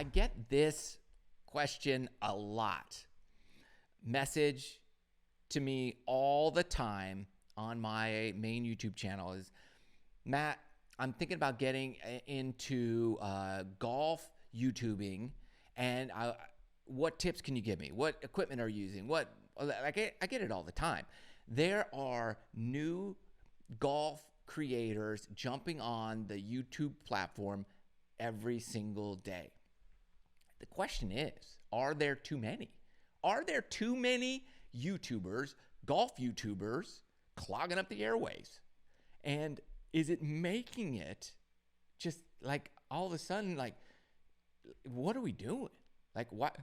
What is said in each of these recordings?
I get this question a lot. Message to me all the time on my main YouTube channel is, Matt, I'm thinking about getting into golf YouTubing, and what tips can you give me? What equipment are you using? I get it all the time. There are new golf creators jumping on the YouTube platform every single day. The question is, are there too many? Are there too many YouTubers, golf YouTubers, clogging up the airways? And is it making it just like all of a sudden, like, what are we doing? Like, what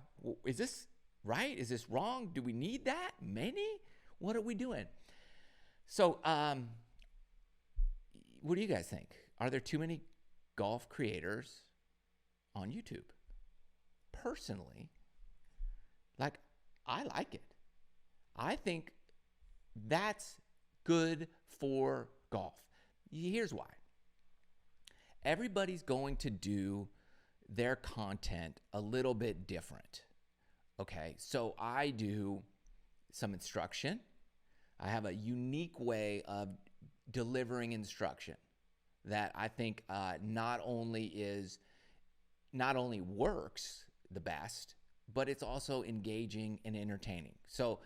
is this right? Is this wrong? Do we need that many? What are we doing? So, what do you guys think? Are there too many golf creators on YouTube? Personally, like, I like it. I think that's good for golf. Here's why. Everybody's going to do their content a little bit different. Okay, so I do some instruction. I have a unique way of delivering instruction that I think not only works the best, but it's also engaging and entertaining. So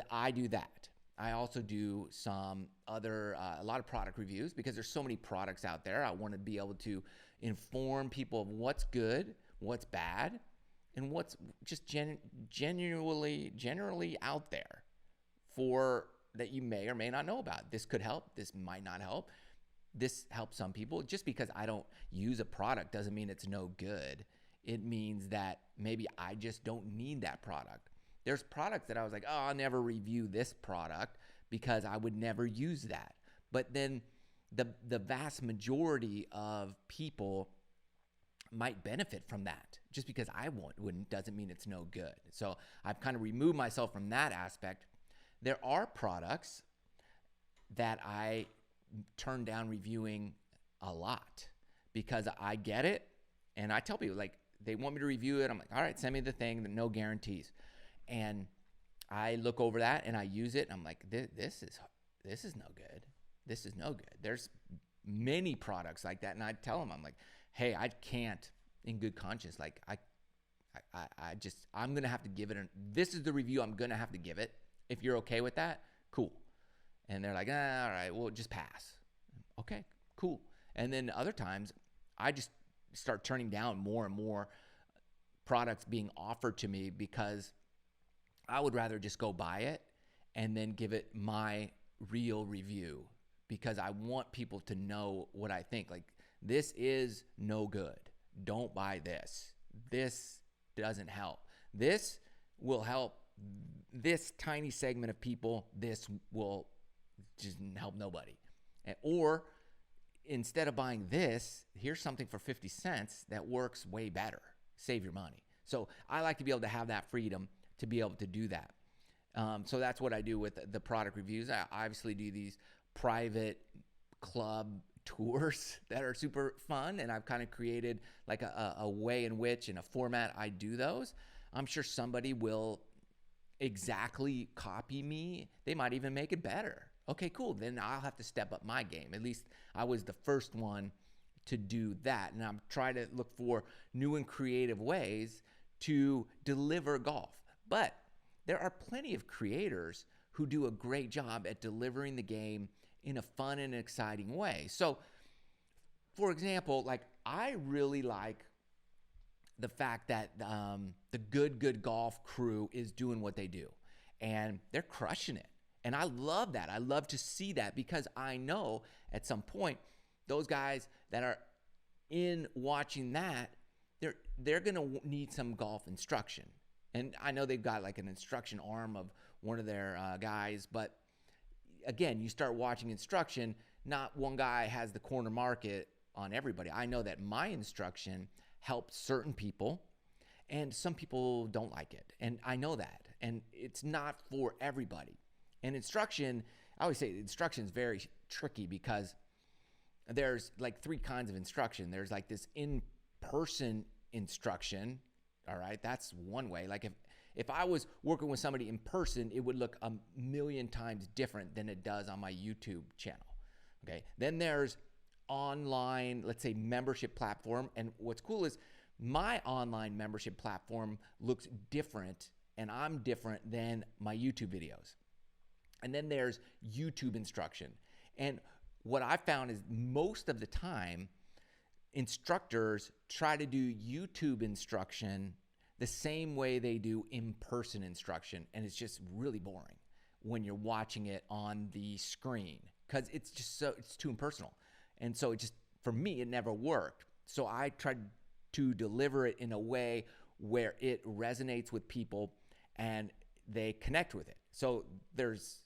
I do that. I also do some other, a lot of product reviews, because there's so many products out there. I want to be able to inform people of what's good, what's bad, and what's just generally out there for that you may or may not know about. This could help. This might not help. This helps some people. Just because I don't use a product doesn't mean it's no good. It means that maybe I just don't need that product. There's products that I was like, oh, I'll never review this product because I would never use that. But then the vast majority of people might benefit from that. Just because I wouldn't doesn't mean it's no good. So I've kind of removed myself from that aspect. There are products that I turn down reviewing a lot because I get it, and I tell people, like, they want me to review it. I'm like, all right, send me the thing, no guarantees. And I look over that and I use it. And I'm like, this is no good. This is no good. There's many products like that. And I tell them, I'm like, hey, I can't in good conscience. Like I'm going to have to give it. This is the review I'm going to have to give it. If you're okay with that, cool. And they're like, all right, well, just pass. Okay, cool. And then other times I just start turning down more and more products being offered to me because I would rather just go buy it and then give it my real review, because I want people to know what I think. Like, this is no good. Don't buy this. This doesn't help. This will help this tiny segment of people. This will just help nobody. Or instead of buying this, here's something for 50 cents that works way better. Save your money. So I like to be able to have that freedom to be able to do that. So that's what I do with the product reviews. I obviously do these private club tours that are super fun, and I've kind of created like a way in which, in a format, I do those. I'm sure somebody will exactly copy me. They might even make it better. Okay, cool. Then I'll have to step up my game. At least I was the first one to do that, and I'm trying to look for new and creative ways to deliver golf. But there are plenty of creators who do a great job at delivering the game in a fun and exciting way. So, for example, like, I really like the fact that the Good Golf crew is doing what they do, and they're crushing it. And I love that. I love to see that, because I know at some point those guys that are in watching that, they're going to need some golf instruction. And I know they've got like an instruction arm of one of their guys, but again, you start watching instruction, not one guy has the corner market on everybody. I know that my instruction helps certain people, and some people don't like it. And I know that. And it's not for everybody. And instruction, I always say instruction is very tricky, because there's like three kinds of instruction. There's like this in-person instruction, all right, that's one way. Like if I was working with somebody in person, it would look a million times different than it does on my YouTube channel. Okay. Then there's online, let's say, membership platform. And what's cool is my online membership platform looks different, and I'm different than my YouTube videos. And then there's YouTube instruction. And what I found is most of the time, instructors try to do YouTube instruction the same way they do in-person instruction, and it's just really boring when you're watching it on the screen because it's too impersonal. And so it just, for me, it never worked. So I tried to deliver it in a way where it resonates with people and they connect with it. So there's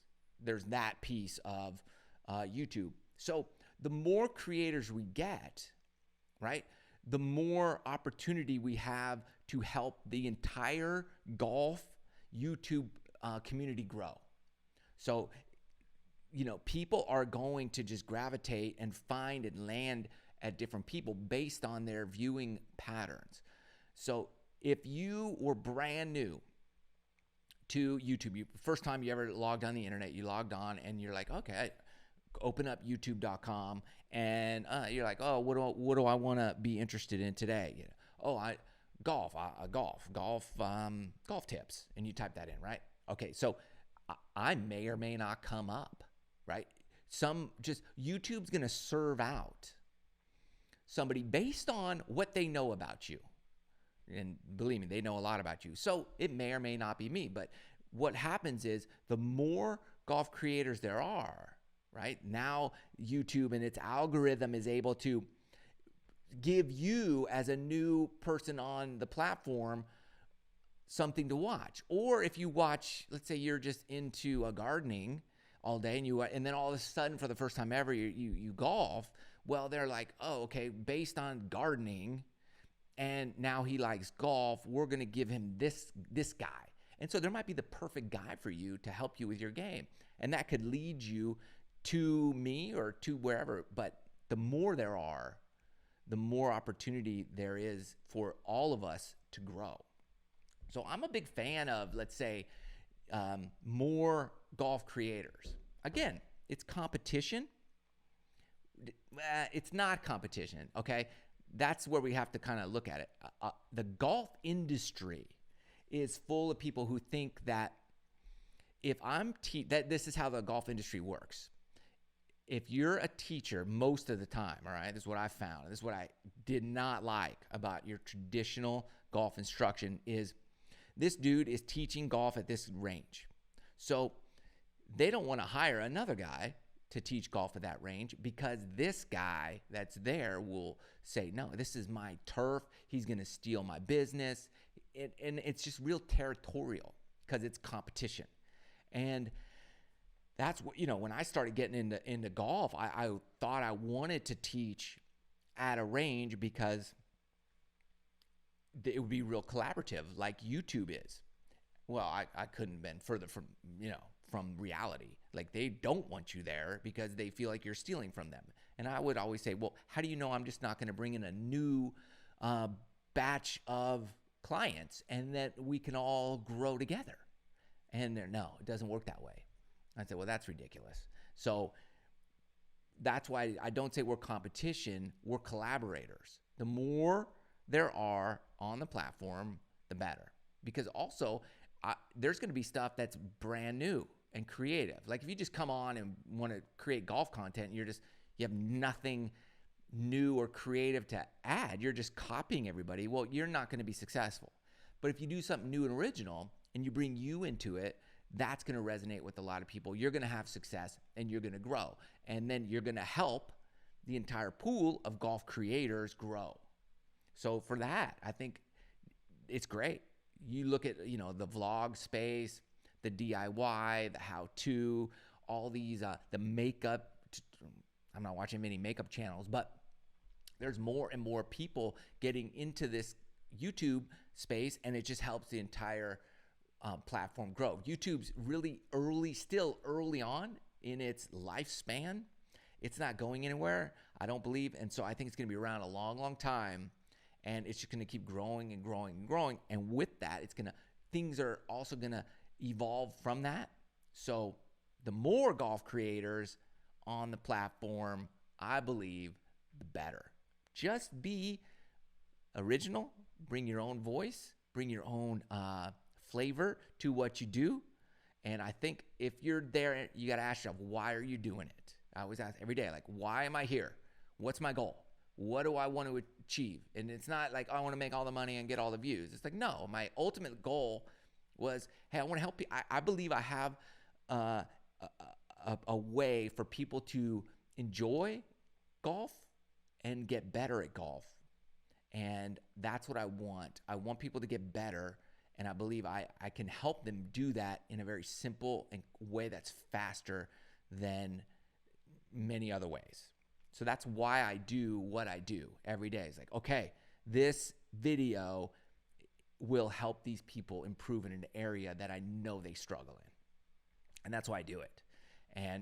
that piece of YouTube. So the more creators we get, right, the more opportunity we have to help the entire golf YouTube community grow. So, people are going to just gravitate and find and land at different people based on their viewing patterns. So if you were brand new to YouTube, first time you ever logged on the internet, you logged on and you're like, okay, open up youtube.com and you're like, oh, what do I want to be interested in today? Golf tips, and you type that in, right? Okay, so I may or may not come up, right? YouTube's going to serve out somebody based on what they know about you. And believe me, they know a lot about you. So it may or may not be me. But what happens is the more golf creators there are, right? Now YouTube and its algorithm is able to give you as a new person on the platform something to watch. Or if you watch, let's say you're just into gardening all day and then all of a sudden for the first time ever you golf, well, they're like, oh, okay, based on gardening and now he likes golf, we're going to give him this guy. And so there might be the perfect guy for you to help you with your game. And that could lead you to me or to wherever. But the more there are, the more opportunity there is for all of us to grow. So I'm a big fan of, let's say, more golf creators. Again, it's competition. It's not competition, okay? That's where we have to kind of look at it. The golf industry is full of people who think that if that this is how the golf industry works. If you're a teacher most of the time, all right, this is what I found. This is what I did not like about your traditional golf instruction is this dude is teaching golf at this range. So they don't want to hire another guy to teach golf at that range because this guy that's there will say, no, this is my turf. He's going to steal my business. And it's just real territorial because it's competition. And that's what, when I started getting into golf, I thought I wanted to teach at a range because it would be real collaborative like YouTube is. Well, I couldn't have been further from reality. Like they don't want you there because they feel like you're stealing from them. And I would always say, well, how do you know I'm just not going to bring in a new batch of clients and that we can all grow together? And no, it doesn't work that way. I said, well, that's ridiculous. So that's why I don't say we're competition, we're collaborators. The more there are on the platform, the better. Because also, there's going to be stuff that's brand new and creative. Like if you just come on and want to create golf content, you have nothing new or creative to add. You're just copying everybody. Well, you're not going to be successful. But if you do something new and original and you bring you into it, that's going to resonate with a lot of people. You're going to have success and you're going to grow. And then you're going to help the entire pool of golf creators grow. So for that, I think it's great. You look at, the vlog space, the DIY, the how-to, all these, the makeup. I'm not watching many makeup channels, but there's more and more people getting into this YouTube space, and it just helps the entire platform grow. YouTube's really still early on in its lifespan. It's not going anywhere, I don't believe. And so I think it's going to be around a long, long time. and it's just going to keep growing and growing and growing. And with that, things are also going to evolve from that. So the more golf creators on the platform, I believe, the better. Just be original, bring your own voice, bring your own flavor to what you do. And I think if you're there, you got to ask yourself, why are you doing it? I always ask every day, like, why am I here? What's my goal? What do I want to achieve? And it's not like, oh, I want to make all the money and get all the views. It's like, no, my ultimate goal was, hey, I want to help you. I believe I have a way for people to enjoy golf and get better at golf. And that's what I want. I want people to get better. And I believe I can help them do that in a very simple way that's faster than many other ways. So that's why I do what I do every day. It's like, okay, this video will help these people improve in an area that I know they struggle in. And that's why I do it.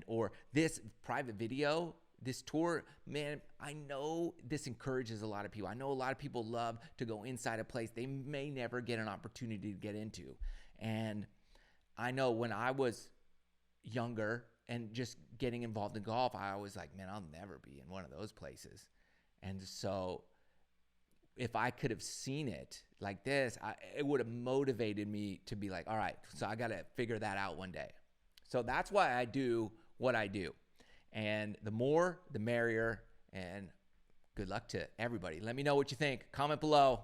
Or this private video, this tour, man, I know this encourages a lot of people. I know a lot of people love to go inside a place they may never get an opportunity to get into. And I know when I was younger and just getting involved in golf, I was like, man, I'll never be in one of those places. And so if I could have seen it like this, it would have motivated me to be like, all right, so I got to figure that out one day. So that's why I do what I do. And the more, the merrier. And good luck to everybody. Let me know what you think. Comment below.